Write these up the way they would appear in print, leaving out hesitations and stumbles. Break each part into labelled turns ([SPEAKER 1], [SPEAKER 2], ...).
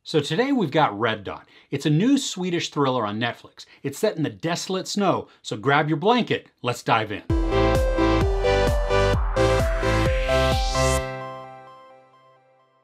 [SPEAKER 1] So today we've got Red Dot. It's a new Swedish thriller on Netflix. It's set in the desolate snow, so grab your blanket, let's dive in.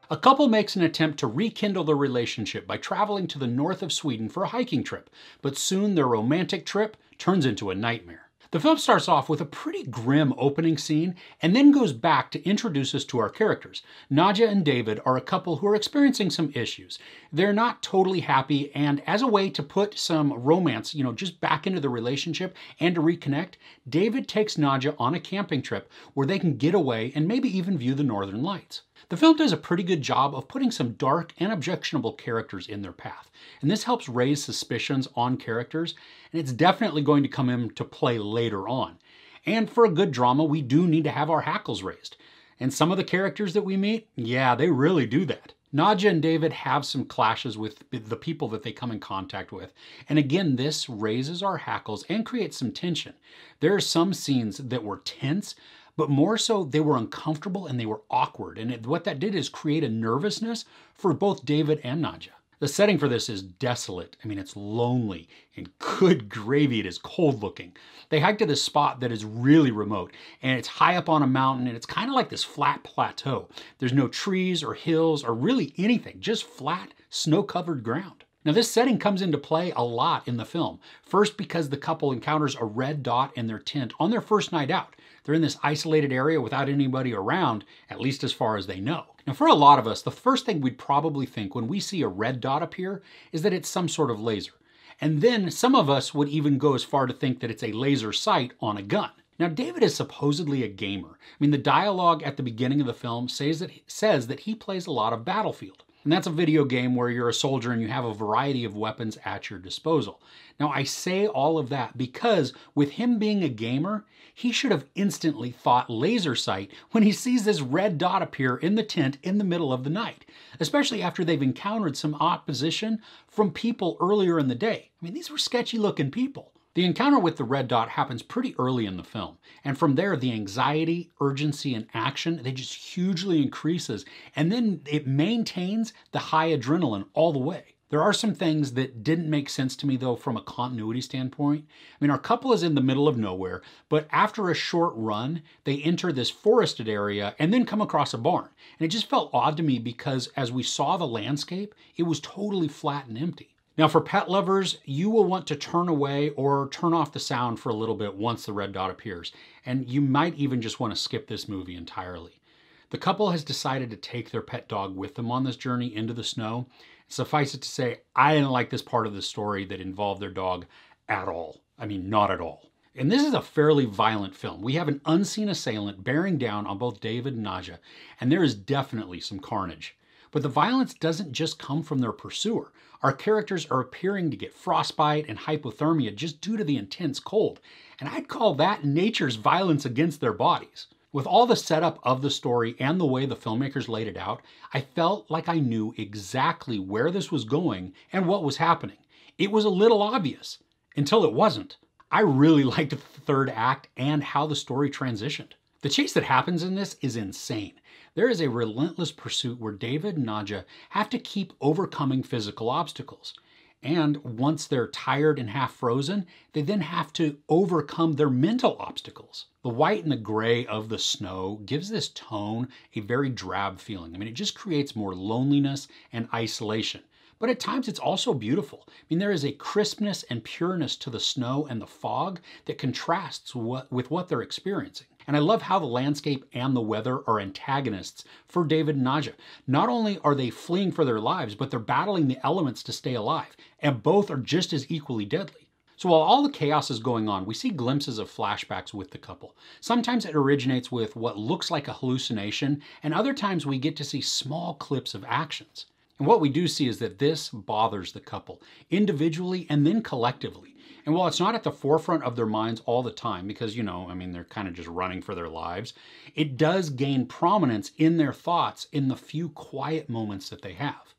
[SPEAKER 1] A couple makes an attempt to rekindle their relationship by traveling to the north of Sweden for a hiking trip, but soon their romantic trip turns into a nightmare. The film starts off with a pretty grim opening scene and then goes back to introduce us to our characters. Nadja and David are a couple who are experiencing some issues. They're not totally happy, and as a way to put some romance, just back into the relationship and to reconnect, David takes Nadja on a camping trip where they can get away and maybe even view the northern lights. The film does a pretty good job of putting some dark and objectionable characters in their path, and this helps raise suspicions on characters, and it's definitely going to come into play later on. And for a good drama, we do need to have our hackles raised. And some of the characters that we meet, yeah, they really do that. Nadja and David have some clashes with the people that they come in contact with. And again, this raises our hackles and creates some tension. There are some scenes that were tense, but more so they were uncomfortable and they were awkward. And what that did is create a nervousness for both David and Nadja. The setting for this is desolate. It's lonely, and good gravy, it is cold looking. They hike to this spot that is really remote, and it's high up on a mountain, and it's kind of like this flat plateau. There's no trees or hills or really anything, just flat, snow-covered ground. Now this setting comes into play a lot in the film. First, because the couple encounters a red dot in their tent on their first night out. They're in this isolated area without anybody around, at least as far as they know. Now for a lot of us, the first thing we'd probably think when we see a red dot appear is that it's some sort of laser. And then some of us would even go as far to think that it's a laser sight on a gun. Now David is supposedly a gamer. The dialogue at the beginning of the film says that he plays a lot of Battlefield. And that's a video game where you're a soldier and you have a variety of weapons at your disposal. Now I say all of that because with him being a gamer, he should have instantly thought laser sight when he sees this red dot appear in the tent in the middle of the night, especially after they've encountered some opposition from people earlier in the day. These were sketchy looking people. The encounter with the red dot happens pretty early in the film, and from there the anxiety, urgency, and action, they just hugely increases, and then it maintains the high adrenaline all the way. There are some things that didn't make sense to me though from a continuity standpoint. Our couple is in the middle of nowhere, but after a short run, they enter this forested area and then come across a barn. And it just felt odd to me because as we saw the landscape, it was totally flat and empty. Now for pet lovers, you will want to turn away or turn off the sound for a little bit once the red dot appears, and you might even just want to skip this movie entirely. The couple has decided to take their pet dog with them on this journey into the snow. Suffice it to say, I didn't like this part of the story that involved their dog at all. Not at all. And this is a fairly violent film. We have an unseen assailant bearing down on both David and Nadja, and there is definitely some carnage. But the violence doesn't just come from their pursuer. Our characters are appearing to get frostbite and hypothermia just due to the intense cold, and I'd call that nature's violence against their bodies. With all the setup of the story and the way the filmmakers laid it out, I felt like I knew exactly where this was going and what was happening. It was a little obvious, until it wasn't. I really liked the third act and how the story transitioned. The chase that happens in this is insane. There is a relentless pursuit where David and Nadja have to keep overcoming physical obstacles. And once they're tired and half frozen, they then have to overcome their mental obstacles. The white and the gray of the snow gives this tone a very drab feeling. It just creates more loneliness and isolation. But at times it's also beautiful. There is a crispness and pureness to the snow and the fog that contrasts with what they're experiencing. And I love how the landscape and the weather are antagonists for David and Nadja. Not only are they fleeing for their lives, but they're battling the elements to stay alive. And both are just as equally deadly. So while all the chaos is going on, we see glimpses of flashbacks with the couple. Sometimes it originates with what looks like a hallucination, and other times we get to see small clips of actions. And what we do see is that this bothers the couple, individually and then collectively. And while it's not at the forefront of their minds all the time, because, they're kind of just running for their lives, it does gain prominence in their thoughts in the few quiet moments that they have.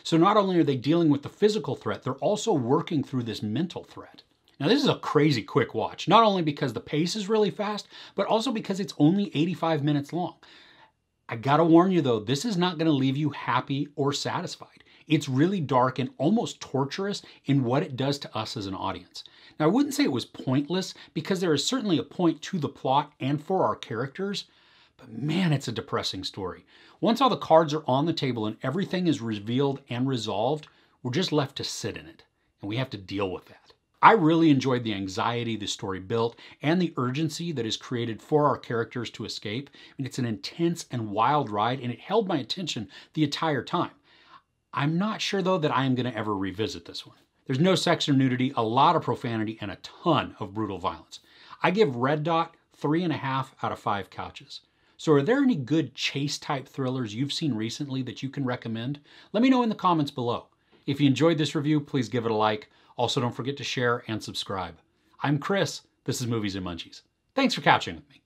[SPEAKER 1] So not only are they dealing with the physical threat, they're also working through this mental threat. Now this is a crazy quick watch, not only because the pace is really fast, but also because it's only 85 minutes long. I gotta warn you though, this is not gonna leave you happy or satisfied. It's really dark and almost torturous in what it does to us as an audience. Now, I wouldn't say it was pointless, because there is certainly a point to the plot and for our characters, but man, it's a depressing story. Once all the cards are on the table and everything is revealed and resolved, we're just left to sit in it, and we have to deal with that. I really enjoyed the anxiety the story built and the urgency that is created for our characters to escape. I mean, it's an intense and wild ride, and it held my attention the entire time. I'm not sure, though, that I am going to ever revisit this one. There's no sex or nudity, a lot of profanity, and a ton of brutal violence. I give Red Dot 3.5 out of 5 couches. So are there any good chase-type thrillers you've seen recently that you can recommend? Let me know in the comments below. If you enjoyed this review, please give it a like. Also, don't forget to share and subscribe. I'm Chris. This is Movies and Munchies. Thanks for couching with me.